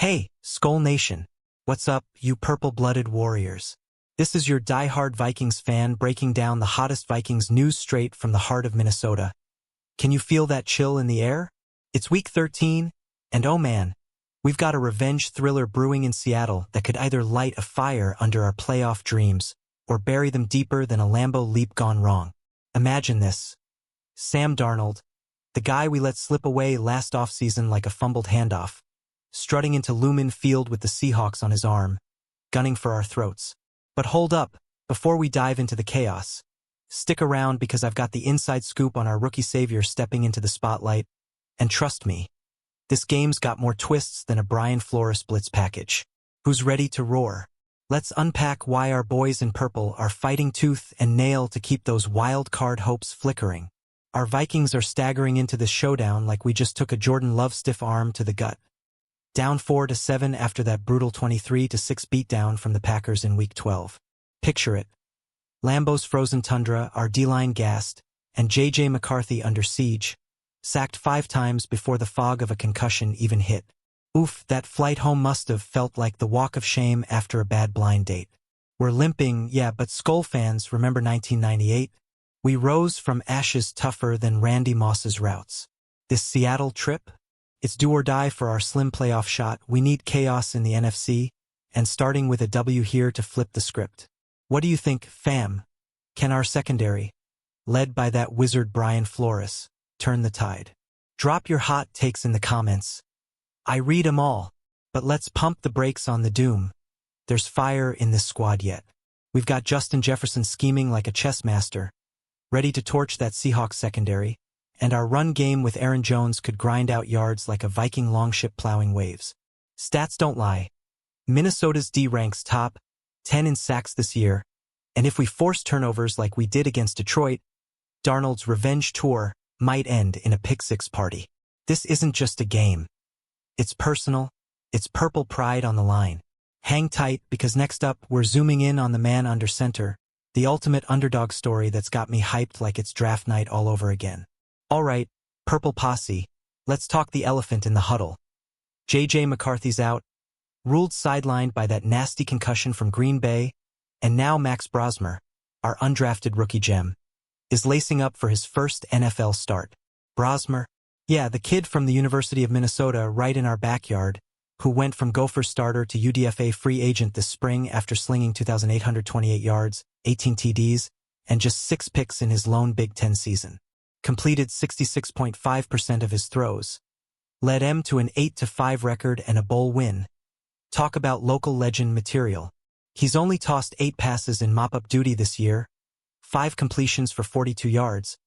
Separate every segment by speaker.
Speaker 1: Hey, SKOL Nation. What's up, you purple-blooded warriors? This is your die-hard Vikings fan breaking down the hottest Vikings news straight from the heart of Minnesota. Can you feel that chill in the air? It's week 13, and oh man, we've got a revenge thriller brewing in Seattle that could either light a fire under our playoff dreams or bury them deeper than a Lambeau leap gone wrong. Imagine this. Sam Darnold, the guy we let slip away last offseason like a fumbled handoff, strutting into Lumen Field with the Seahawks on his arm, gunning for our throats. But hold up, before we dive into the chaos, stick around because I've got the inside scoop on our rookie savior stepping into the spotlight, and trust me, this game's got more twists than a Brian Flores blitz package. Who's ready to roar? Let's unpack why our boys in purple are fighting tooth and nail to keep those wild card hopes flickering. Our Vikings are staggering into this showdown like we just took a Jordan Love stiff arm to the gut. Down 4-7 after that brutal 23-6 beatdown from the Packers in Week 12. Picture it. Lambeau's frozen tundra, our D-line gassed, and J.J. McCarthy under siege, sacked 5 times before the fog of a concussion even hit. Oof, that flight home must have felt like the walk of shame after a bad blind date. We're limping, yeah, but SKOL fans remember 1998? We rose from ashes tougher than Randy Moss's routes. This Seattle trip? It's do or die for our slim playoff shot. We need chaos in the NFC, and starting with a W here to flip the script. What do you think, fam? Can our secondary, led by that wizard Brian Flores, turn the tide? Drop your hot takes in the comments. I read 'em all, but let's pump the brakes on the doom. There's fire in this squad yet. We've got Justin Jefferson scheming like a chess master, ready to torch that Seahawks secondary, and our run game with Aaron Jones could grind out yards like a Viking longship plowing waves. Stats don't lie. Minnesota's D ranks top 10 in sacks this year, and if we force turnovers like we did against Detroit, Darnold's revenge tour might end in a pick-six party. This isn't just a game. It's personal. It's purple pride on the line. Hang tight because next up we're zooming in on the man under center, the ultimate underdog story that's got me hyped like it's draft night all over again. Alright, Purple Posse, let's talk the elephant in the huddle. J.J. McCarthy's out, ruled sidelined by that nasty concussion from Green Bay, and now Max Brosmer, our undrafted rookie gem, is lacing up for his first NFL start. Brosmer? Yeah, the kid from the University of Minnesota right in our backyard, who went from Gopher starter to UDFA free agent this spring after slinging 2,828 yards, 18 TDs, and just 6 picks in his lone Big Ten season. Completed 66.5% of his throws, led M to an 8-5 record and a bowl win. Talk about local legend material. He's only tossed 8 passes in mop-up duty this year, 5 completions for 42 yards,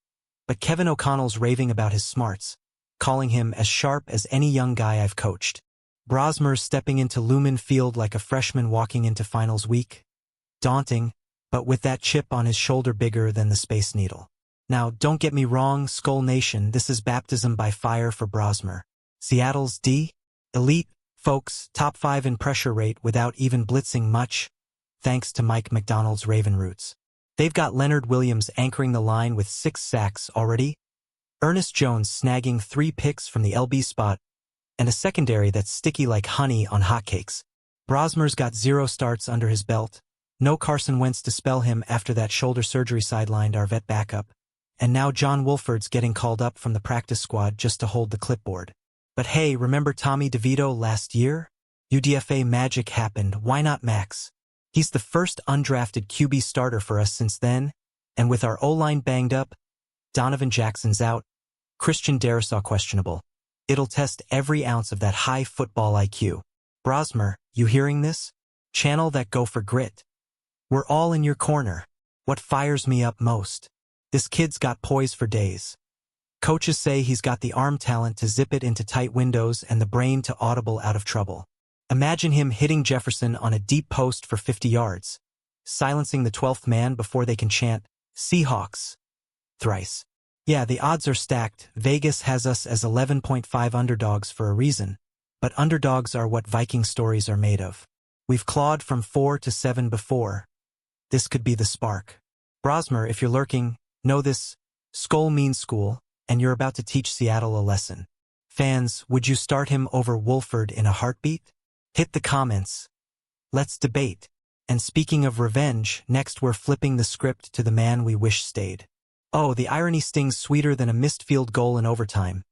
Speaker 1: but Kevin O'Connell's raving about his smarts, calling him as sharp as any young guy I've coached. Brosmer's stepping into Lumen Field like a freshman walking into finals week. Daunting, but with that chip on his shoulder bigger than the Space Needle. Now, don't get me wrong, SKOL Nation, this is baptism by fire for Brosmer. Seattle's D? Elite, folks, top 5 in pressure rate without even blitzing much, thanks to Mike McDonald's Raven roots. They've got Leonard Williams anchoring the line with 6 sacks already, Ernest Jones snagging 3 picks from the LB spot, and a secondary that's sticky like honey on hotcakes. Brosmer's got 0 starts under his belt, no Carson Wentz to spell him after that shoulder surgery sidelined our vet backup, and now John Wolford's getting called up from the practice squad just to hold the clipboard. But hey, remember Tommy DeVito last year? UDFA magic happened, why not Max? He's the first undrafted QB starter for us since then, and with our O-line banged up, Donovan Jackson's out, Christian Darrisaw questionable. It'll test every ounce of that high football IQ. Brosmer, you hearing this? Channel that Gopher grit. We're all in your corner. What fires me up most? This kid's got poise for days. Coaches say he's got the arm talent to zip it into tight windows and the brain to audible out of trouble. Imagine him hitting Jefferson on a deep post for 50 yards, silencing the 12th man before they can chant, Seahawks, thrice. Yeah, the odds are stacked. Vegas has us as 11.5 underdogs for a reason, but underdogs are what Viking stories are made of. We've clawed from 4-7 before. This could be the spark. Brosmer, if you're lurking, know this, SKOL means school, and you're about to teach Seattle a lesson. Fans, would you start him over Wolford in a heartbeat? Hit the comments. Let's debate. And speaking of revenge, next we're flipping the script to the man we wish stayed. Oh, the irony stings sweeter than a missed field goal in overtime.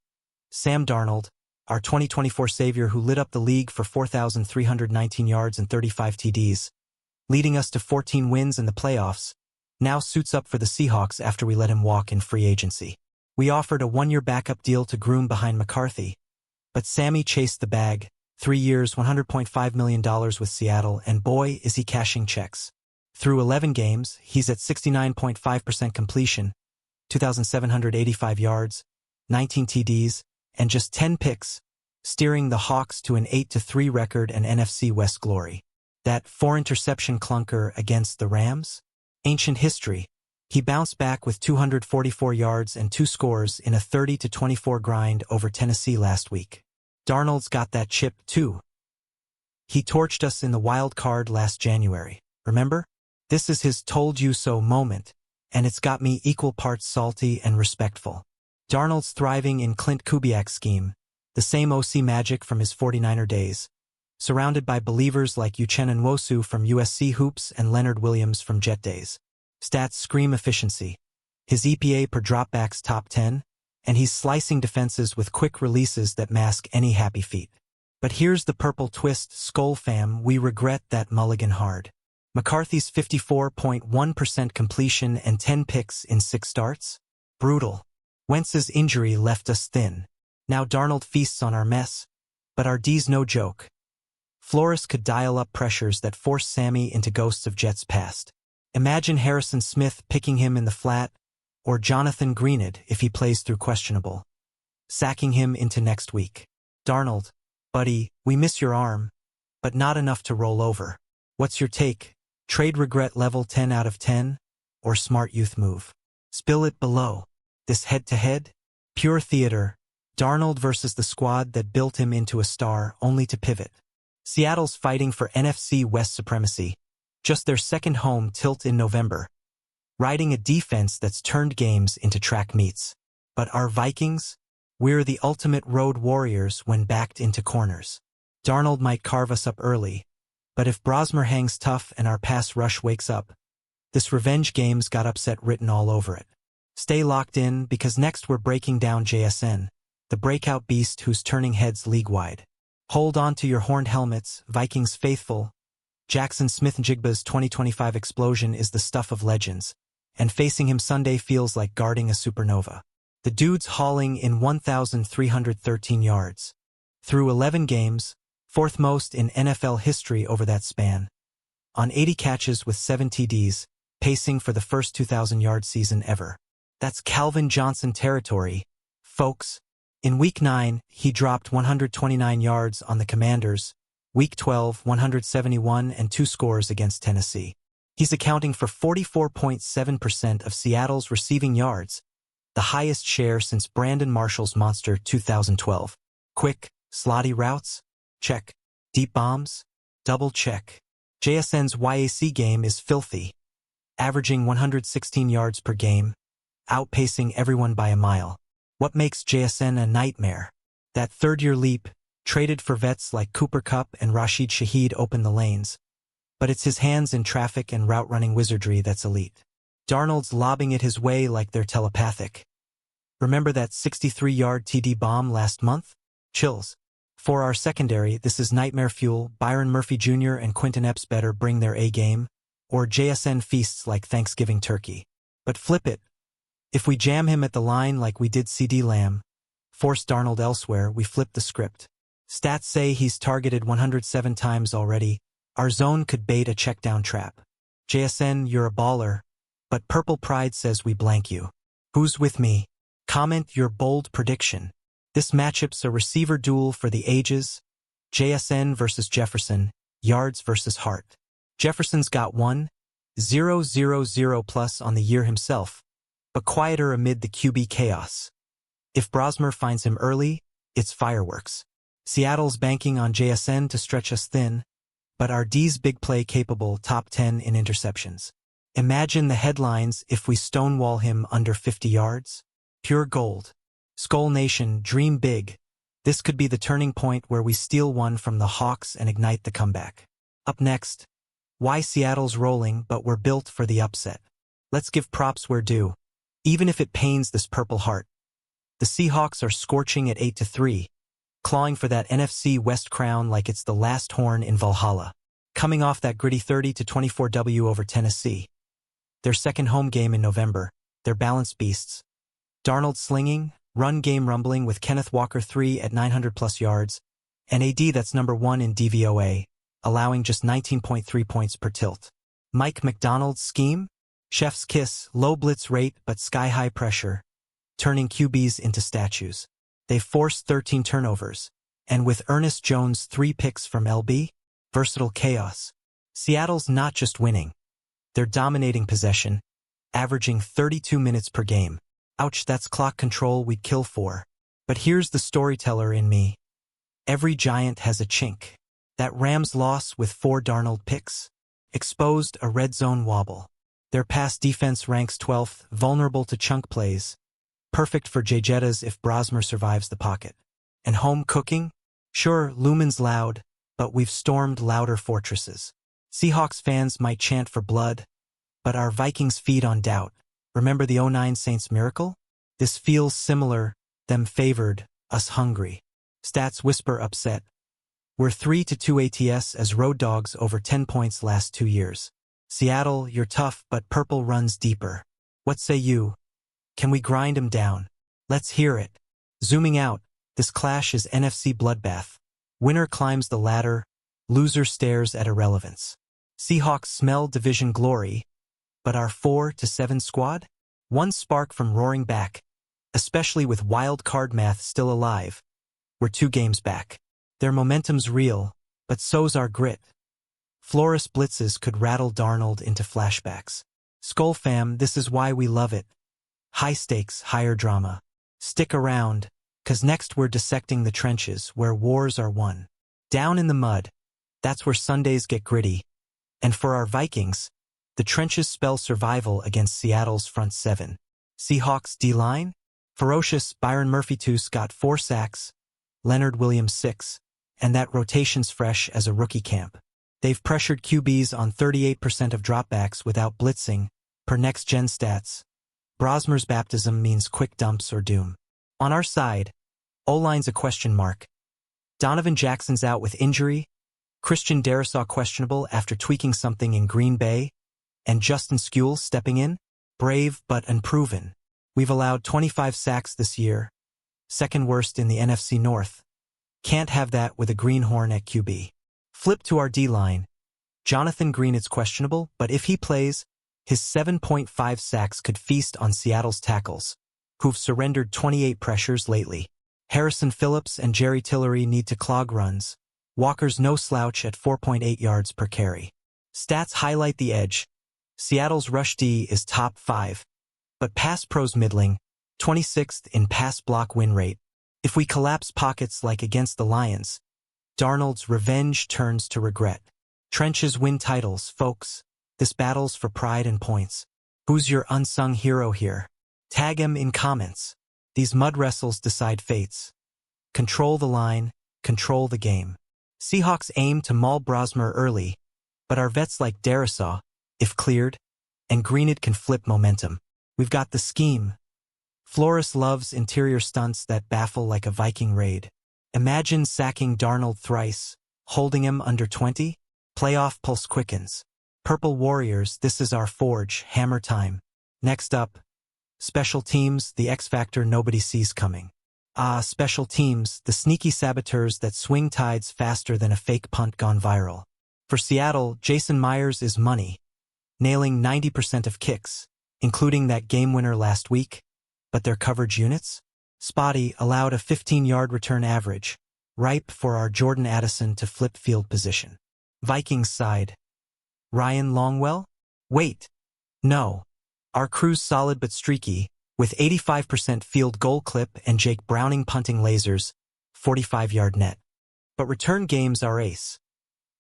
Speaker 1: Sam Darnold, our 2024 savior who lit up the league for 4,319 yards and 35 TDs, leading us to 14 wins in the playoffs, now suits up for the Seahawks after we let him walk in free agency. We offered a one-year backup deal to groom behind McCarthy, but Sammy chased the bag, 3 years, $100.5 million with Seattle, and boy, is he cashing checks. Through 11 games, he's at 69.5% completion, 2,785 yards, 19 TDs, and just 10 picks, steering the Hawks to an 8-3 record and NFC West glory. That 4-interception clunker against the Rams? Ancient history. He bounced back with 244 yards and 2 scores in a 30-24 grind over Tennessee last week. Darnold's got that chip, too. He torched us in the wild card last January, remember? This is his told-you-so moment, and it's got me equal parts salty and respectful. Darnold's thriving in Clint Kubiak's scheme, the same OC magic from his 49er days, surrounded by believers like Uchenna Nwosu from USC Hoops and Leonard Williams from Jet days. Stats scream efficiency. His EPA per dropback's top 10, and he's slicing defenses with quick releases that mask any happy feet. But here's the purple twist, SKOL fam, we regret that mulligan hard. McCarthy's 54.1% completion and 10 picks in 6 starts? Brutal. Wentz's injury left us thin. Now Darnold feasts on our mess, but our D's no joke. Flores could dial up pressures that force Sammy into ghosts of Jets past. Imagine Harrison Smith picking him in the flat, or Jonathan Greenid if he plays through questionable, sacking him into next week. Darnold, buddy, we miss your arm, but not enough to roll over. What's your take? Trade regret level 10 out of 10, or smart youth move? Spill it below. This head-to-head? Pure theater. Darnold versus the squad that built him into a star only to pivot. Seattle's fighting for NFC West supremacy, just their second home tilt in November, riding a defense that's turned games into track meets. But our Vikings? We're the ultimate road warriors when backed into corners. Darnold might carve us up early, but if Brosmer hangs tough and our pass rush wakes up, this revenge game's got upset written all over it. Stay locked in because next we're breaking down JSN, the breakout beast who's turning heads league-wide. Hold on to your horned helmets, Vikings faithful. Jackson Smith-Njigba's 2025 explosion is the stuff of legends, and facing him Sunday feels like guarding a supernova. The dude's hauling in 1,313 yards. Through 11 games, 4th most in NFL history over that span. On 80 catches with 7 TDs, pacing for the first 2,000-yard season ever. That's Calvin Johnson territory, folks. In Week 9, he dropped 129 yards on the Commanders, Week 12, 171 and 2 scores against Tennessee. He's accounting for 44.7% of Seattle's receiving yards, the highest share since Brandon Marshall's monster 2012. Quick, slotty routes? Check. Deep bombs? Double check. JSN's YAC game is filthy, averaging 116 yards per game, outpacing everyone by a mile. What makes JSN a nightmare? That third-year leap, traded for vets like Cooper Kupp and Rashid Shaheed open the lanes. But it's his hands in traffic and route-running wizardry that's elite. Darnold's lobbing it his way like they're telepathic. Remember that 63-yard TD bomb last month? Chills. For our secondary, this is nightmare fuel. Byron Murphy Jr. and Quentin Epps better bring their A-game, or JSN feasts like Thanksgiving turkey. But flip it. If we jam him at the line like we did CD Lamb, force Darnold elsewhere, we flip the script. Stats say he's targeted 107 times already. Our zone could bait a check-down trap. JSN, you're a baller, but Purple Pride says we blank you. Who's with me? Comment your bold prediction. This matchup's a receiver duel for the ages. JSN versus Jefferson, yards versus Hart. Jefferson's got 1,000 plus on the year himself, but quieter amid the QB chaos. If Brosmer finds him early, it's fireworks. Seattle's banking on JSN to stretch us thin, but our D's big play capable, top 10 in interceptions. Imagine the headlines if we stonewall him under 50 yards. Pure gold. SKOL Nation, dream big. This could be the turning point where we steal one from the Hawks and ignite the comeback. Up next, why Seattle's rolling but we're built for the upset. Let's give props where due, even if it pains this purple heart. The Seahawks are scorching at 8-3, clawing for that NFC West crown like it's the last horn in Valhalla. Coming off that gritty 30-24 W over Tennessee. Their second home game in November, they're balanced beasts. Darnold slinging, run game rumbling with Kenneth Walker 3 at 900+ yards, and AD that's number 1 in DVOA, allowing just 19.3 points per tilt. Mike McDonald's scheme? Chef's kiss, low blitz rate but sky-high pressure, turning QBs into statues. They've forced 13 turnovers, and with Ernest Jones' 3 picks from LB, versatile chaos. Seattle's not just winning. They're dominating possession, averaging 32 minutes per game. Ouch, that's clock control we'd kill for. But here's the storyteller in me. Every giant has a chink. That Rams loss with 4 Darnold picks exposed a red zone wobble. Their pass defense ranks 12th, vulnerable to chunk plays. Perfect for J-Jettas if Brosmer survives the pocket. And home cooking? Sure, Lumen's loud, but we've stormed louder fortresses. Seahawks fans might chant for blood, but our Vikings feed on doubt. Remember the 09 Saints miracle? This feels similar, them favored, us hungry. Stats whisper upset. We're 3-2 ATS as road dogs over 10 points last 2 years. Seattle, you're tough but purple runs deeper. What say you? Can we grind 'em down? Let's hear it. Zooming out, this clash is NFC bloodbath. Winner climbs the ladder, loser stares at irrelevance. Seahawks smell division glory, but our 4-7 squad? One spark from roaring back, especially with wild card math still alive. We're 2 games back. Their momentum's real, but so's our grit. Flores blitzes could rattle Darnold into flashbacks. SKOL fam, this is why we love it. High stakes, higher drama. Stick around, 'cause next we're dissecting the trenches where wars are won. Down in the mud, that's where Sundays get gritty. And for our Vikings, the trenches spell survival against Seattle's front 7. Seahawks D-line? Ferocious. Byron Murphy-Toos got 4 sacks, Leonard Williams 6, and that rotation's fresh as a rookie camp. They've pressured QBs on 38% of dropbacks without blitzing, per next-gen stats. Brosmer's baptism means quick dumps or doom. On our side, O-line's a question mark. Donovan Jackson's out with injury, Christian Darrisaw questionable after tweaking something in Green Bay, and Justin SKOL stepping in, brave but unproven. We've allowed 25 sacks this year, second worst in the NFC North. Can't have that with a greenhorn at QB. Flip to our D-line. Jonathan Green is questionable, but if he plays, his 7.5 sacks could feast on Seattle's tackles, who've surrendered 28 pressures lately. Harrison Phillips and Jerry Tillery need to clog runs. Walker's no slouch at 4.8 yards per carry. Stats highlight the edge. Seattle's rush D is top 5, but pass pro's middling, 26th in pass block win rate. If we collapse pockets like against the Lions, Darnold's revenge turns to regret. Trenches win titles, folks. This battle's for pride and points. Who's your unsung hero here? Tag him in comments. These mud wrestles decide fates. Control the line, control the game. Seahawks aim to maul Brosmer early, but our vets like Darrisaw, if cleared, and Greenid can flip momentum. We've got the scheme. Flores loves interior stunts that baffle like a Viking raid. Imagine sacking Darnold thrice, holding him under 20? Playoff pulse quickens. Purple Warriors, this is our forge, hammer time. Next up, special teams, the X factor nobody sees coming. Special teams, the sneaky saboteurs that swing tides faster than a fake punt gone viral. For Seattle, Jason Myers is money, nailing 90% of kicks, including that game winner last week. But their coverage units? Spotty, allowed a 15-yard return average, ripe for our Jordan Addison to flip field position. Vikings side. Ryan Longwell? Wait. No. Our crew's solid but streaky, with 85% field goal clip and Jake Browning punting lasers, 45-yard net. But return games are ace.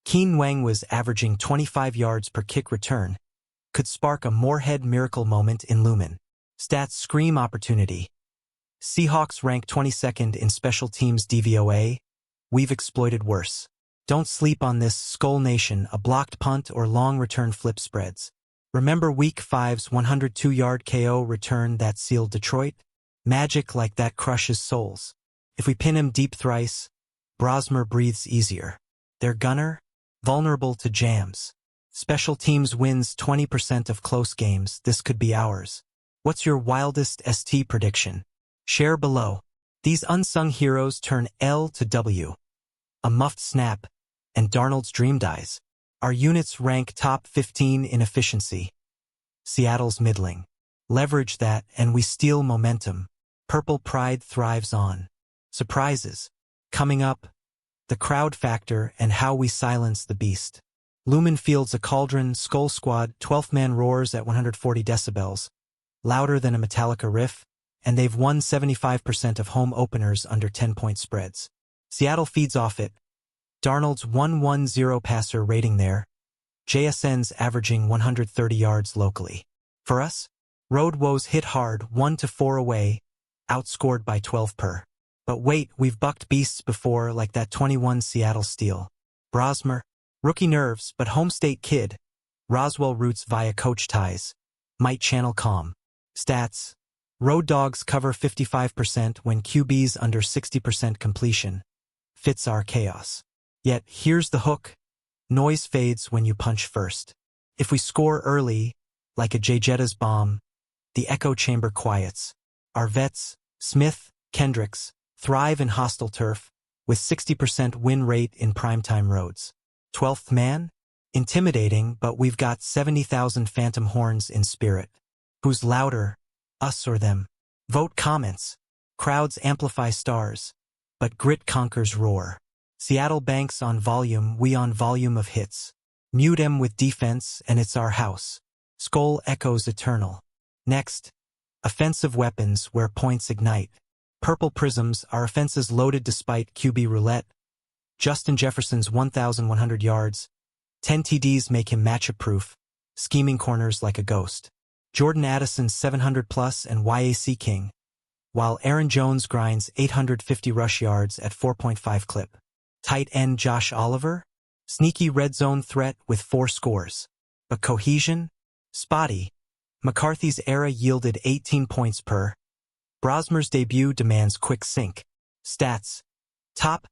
Speaker 1: Keen Wang was averaging 25 yards per kick return, could spark a Moorhead miracle moment in Lumen. Stats scream opportunity. Seahawks rank 22nd in special teams DVOA. We've exploited worse. Don't sleep on this, SKOL Nation, a blocked punt or long return flip spreads. Remember Week 5's 102-yard KO return that sealed Detroit? Magic like that crushes souls. If we pin him deep thrice, Brosmer breathes easier. Their gunner? Vulnerable to jams. Special teams wins 20% of close games. This could be ours. What's your wildest ST prediction? Share below. These unsung heroes turn L to W. A muffed snap, and Darnold's dream dies. Our units rank top 15 in efficiency. Seattle's middling. Leverage that and we steal momentum. Purple pride thrives on. Surprises. Coming up, the crowd factor and how we silence the beast. Lumen fields a cauldron, SKOL Squad, 12th man roars at 140 decibels. Louder than a Metallica riff, and they've won 75% of home openers under 10-point spreads. Seattle feeds off it. Darnold's 110 passer rating there. JSN's averaging 130 yards locally. For us, road woes hit hard, 1-4 away, outscored by 12 per. But wait, we've bucked beasts before, like that 21 Seattle steal. Brosmer, rookie nerves, but home state kid. Roswell roots via coach ties. Might channel calm. Stats. Road dogs cover 55% when QB's under 60% completion. Fits our chaos. Yet, here's the hook. Noise fades when you punch first. If we score early, like a Jetta's bomb, the echo chamber quiets. Our vets, Smith, Kendricks, thrive in hostile turf, with 60% win rate in primetime roads. 12th man? Intimidating, but we've got 70,000 phantom horns in spirit. Who's louder, us or them? Vote comments. Crowds amplify stars, but grit conquers roar. Seattle banks on volume, we on volume of hits. Mute 'em with defense, and it's our house. SKOL echoes eternal. Next, offensive weapons where points ignite. Purple prisms, our offenses loaded despite QB roulette. Justin Jefferson's 1,100 yards. 10 TDs make him matchup-proof, scheming corners like a ghost. Jordan Addison's 700-plus and YAC king, while Aaron Jones grinds 850 rush yards at 4.5 clip. Tight end Josh Oliver? Sneaky red zone threat with 4 scores. But cohesion? Spotty. McCarthy's era yielded 18 points per. Brosmer's debut demands quick sync. Stats. Top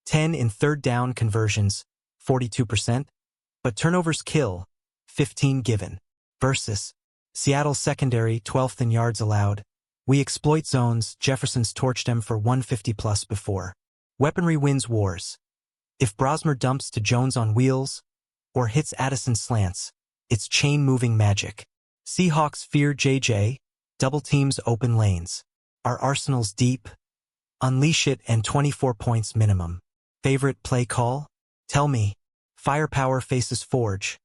Speaker 1: 10 in third down conversions, 42%. But turnovers kill, 15 given. Versus Seattle's secondary, 12th in yards allowed. We exploit zones, Jefferson's torched them for 150-plus before. Weaponry wins wars. If Brosmer dumps to Jones on wheels, or hits Addison slants, it's chain-moving magic. Seahawks fear JJ, double teams open lanes. Our arsenal's deep. Unleash it and 24 points minimum. Favorite play call? Tell me. Firepower faces Forge.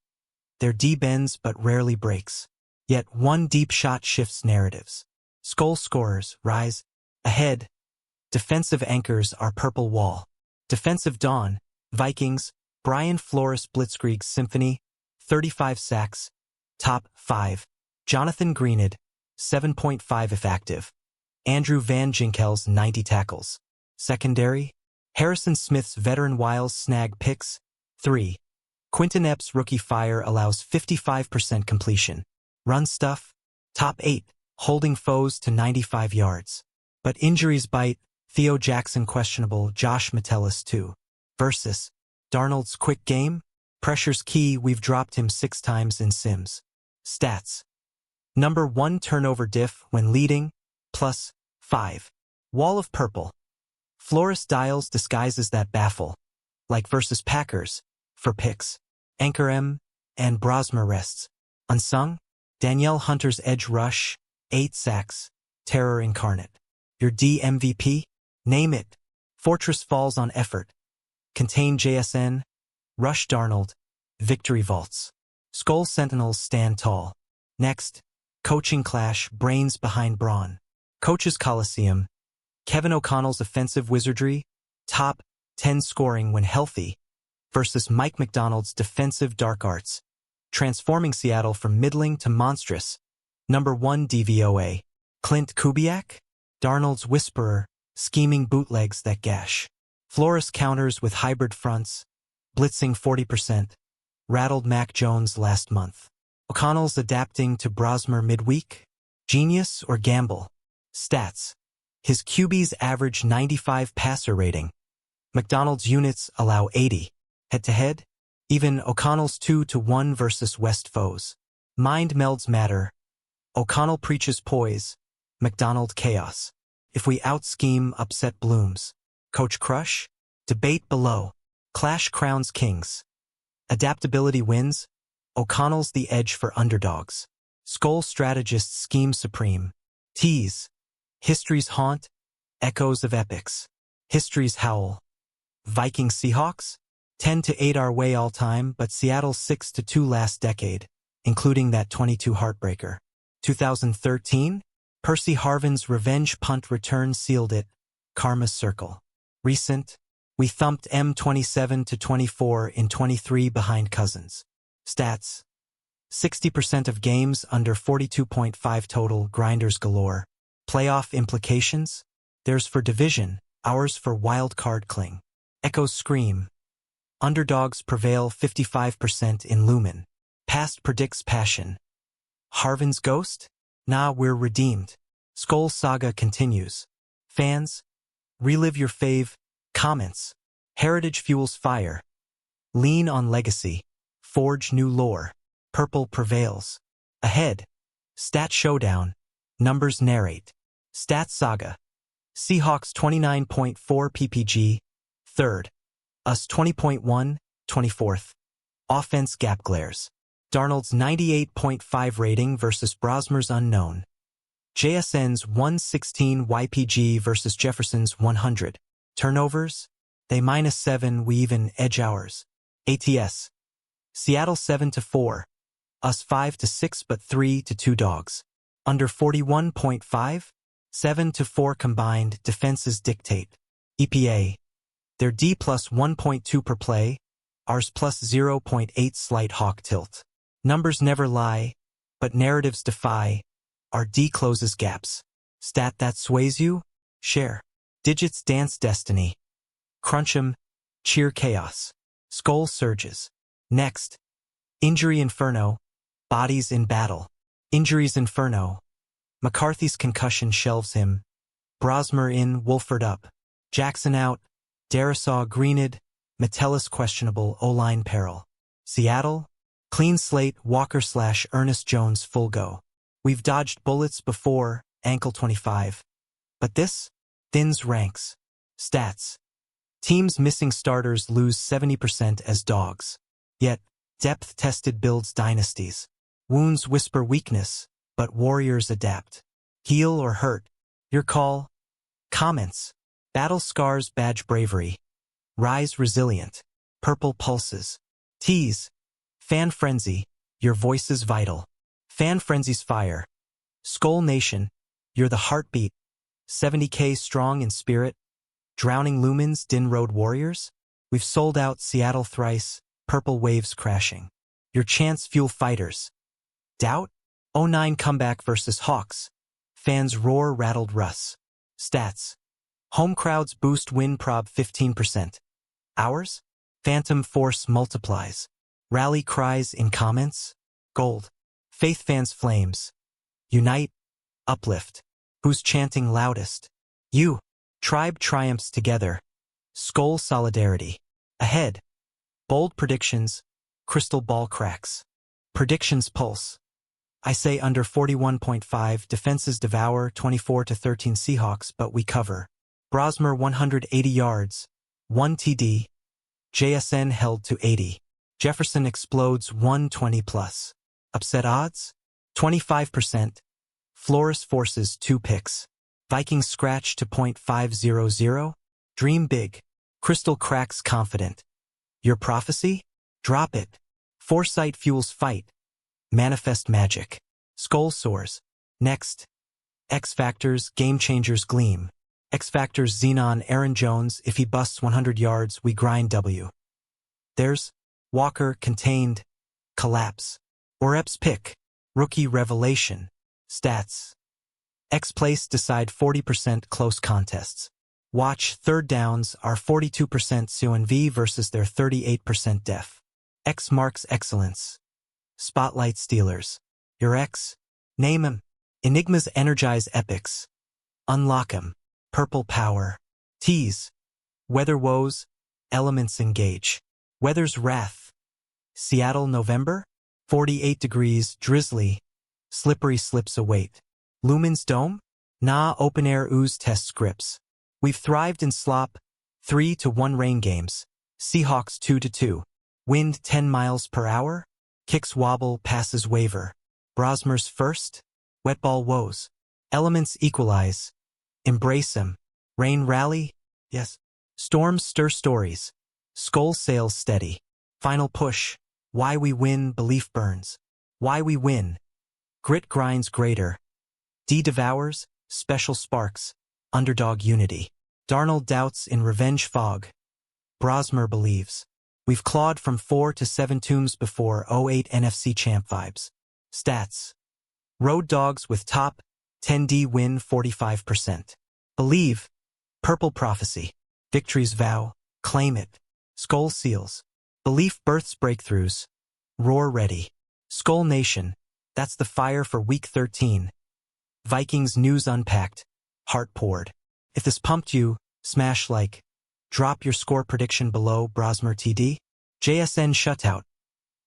Speaker 1: Their D bends but rarely breaks. Yet one deep shot shifts narratives. SKOL scorers rise. Ahead. Defensive anchors are purple wall. Defensive dawn, Vikings, Brian Flores Blitzkrieg Symphony, 35 sacks. Top 5. Jonathan Greenid, 7.5 if active. Andrew Van Ginkel's 90 tackles. Secondary, Harrison Smith's veteran Wiles snag picks, 3. Quinton Epps' rookie fire allows 55% completion. Run stuff, top 8, holding foes to 95 yards. But injuries bite. Theo Jackson questionable, Josh Metellus 2. Versus Darnold's quick game? Pressure's key, we've dropped him 6 times in Sims. Stats. Number 1 turnover diff when leading, plus 5. Wall of purple. Flores dials disguises that baffle. Like versus Packers, for picks. Anchor M, and Brosmer rests. Unsung? Danielle Hunter's edge rush, 8 sacks. Terror incarnate. Your D MVP? Name it. Fortress falls on effort. Contain JSN. Rush Darnold. Victory vaults. SKOL Sentinels stand tall. Next, coaching clash, brains behind brawn. Coaches Coliseum. Kevin O'Connell's offensive wizardry. Top 10 scoring when healthy. Versus Mike McDonald's defensive dark arts. Transforming Seattle from middling to monstrous. Number 1 DVOA. Clint Kubiak? Darnold's whisperer, scheming bootlegs that gash. Flores counters with hybrid fronts, blitzing 40%, rattled Mac Jones last month. O'Connell's adapting to Brosmer midweek? Genius or gamble? Stats. His QB's average 95 passer rating. McDonald's units allow 80. Head-to-head? Even O'Connell's 2-1 versus West foes. Mind melds matter. O'Connell preaches poise. McDonald chaos. If we out-scheme, upset blooms. Coach crush? Debate below. Clash crowns kings. Adaptability wins. O'Connell's the edge for underdogs. SKOL strategists scheme supreme. Tease. History's haunt. Echoes of epics. History's howl. Vikings Seahawks? 10-8 our way all time, but Seattle's 6-2 last decade, including that 22 heartbreaker. 2013? Percy Harvin's revenge punt return sealed it. Karma's circle. Recent? We thumped M27-24 in 23 behind Cousins. Stats. 60% of games under 42.5 total, grinders galore. Playoff implications? Theirs for division, ours for wild card cling. Echoes scream. Underdogs prevail 55% in Lumen. Past predicts passion. Harvin's ghost? Nah, we're redeemed. SKOL saga continues. Fans? Relive your fave. Comments. Heritage fuels fire. Lean on legacy. Forge new lore. Purple prevails. Ahead. Stat showdown. Numbers narrate. Stat saga. Seahawks 29.4 ppg. Third. Us 20.1, 24th. Offense gap glares. Darnold's 98.5 rating versus Brosmer's unknown. JSN's 116 YPG versus Jefferson's 100. Turnovers? They -7, we even edge ours. ATS. Seattle 7-4. Us 5-6 but 3-2 dogs. Under 41.5? 7-4 combined, defenses dictate. EPA. Their D plus 1.2 per play, ours plus 0.8 slight hawk tilt. Numbers never lie, but narratives defy. Our D closes gaps. Stat that sways you? Share. Digits dance destiny. Crunch 'em, cheer chaos. SKOL surges. Next. Injury inferno. Bodies in battle. Injuries inferno. McCarthy's concussion shelves him. Brosmer in, Wolford up. Jackson out. Darisaw greened. Metellus questionable, O-line peril. Seattle? Clean slate, Walker/Ernest Jones full go. We've dodged bullets before, ankle 25. But this? Thins ranks. Stats. Teams missing starters lose 70% as dogs. Yet, depth-tested builds dynasties. Wounds whisper weakness, but warriors adapt. Heal or hurt? Your call. Comments. Battle scars badge bravery. Rise resilient. Purple pulses. Tease. Fan frenzy. Your voice is vital. Fan frenzy's fire. SKOL Nation. You're the heartbeat. 70K strong in spirit. Drowning lumens, Din Road warriors. We've sold out Seattle thrice. Purple waves crashing. Your chants fuel fighters. Doubt? 09 comeback versus Hawks. Fans roar rattled Russ. Stats. Home crowds boost win prob 15%. Ours? Phantom force multiplies. Rally cries in comments. Gold. Faith fans flames. Unite. Uplift. Who's chanting loudest? You. Tribe triumphs together. SKOL solidarity. Ahead. Bold predictions. Crystal ball cracks. Predictions pulse. I say under 41.5, defenses devour 24-13 Seahawks, but we cover. Brosmer 180 yards, 1 TD. JSN held to 80. Jefferson explodes 120 plus. Upset odds? 25%. Flores forces 2 picks. Vikings scratch to .500. Dream big. Crystal cracks confident. Your prophecy? Drop it. Foresight fuels fight. Manifest magic. SKOL soars. Next. X Factors, game changers gleam. X Factors Xenon Aaron Jones, if he busts 100 yards, we grind W. There's Walker contained. Collapse. Or Epps pick. Rookie revelation. Stats. X place decide 40% close contests. Watch third downs are 42% CONV versus their 38% def. X marks excellence. Spotlight Steelers. Your X? Name 'em. Enigmas energize epics. Unlock 'em. Purple power. Tease. Weather woes. Elements engage. Weather's wrath. Seattle November? 48 degrees, drizzly. Slippery slips await. Lumen's dome? Nah, open-air ooze test scripts. We've thrived in slop, 3-1 rain games. Seahawks 2-2. Wind 10 miles per hour? Kicks wobble, passes waver. Brosmer's first? Wet ball woes. Elements equalize. Embrace 'em. Rain rally? Yes. Storms stir stories. SKOL sails steady. Final push. Why we win, belief burns. Why we win. Grit grinds greater. D devours, special sparks. Underdog unity. DARNOLD doubts in revenge fog. Brosmer believes. We've clawed from 4 to 7 tombs before. 08 NFC champ vibes. Stats. Road dogs with top 10D win 45%. Believe. Purple prophecy. Victory's vow. Claim it. SKOL seals. Belief births breakthroughs. Roar ready. SKOL Nation. That's the fire for week 13. Vikings news unpacked. Heart poured. If this pumped you, smash like. Drop your score prediction below. Brosmer TD. JSN shutout.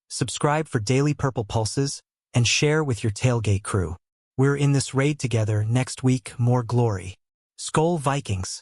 Speaker 1: Subscribe for daily purple pulses and share with your tailgate crew. We're in this raid together. Next week, more glory. SKOL Vikings.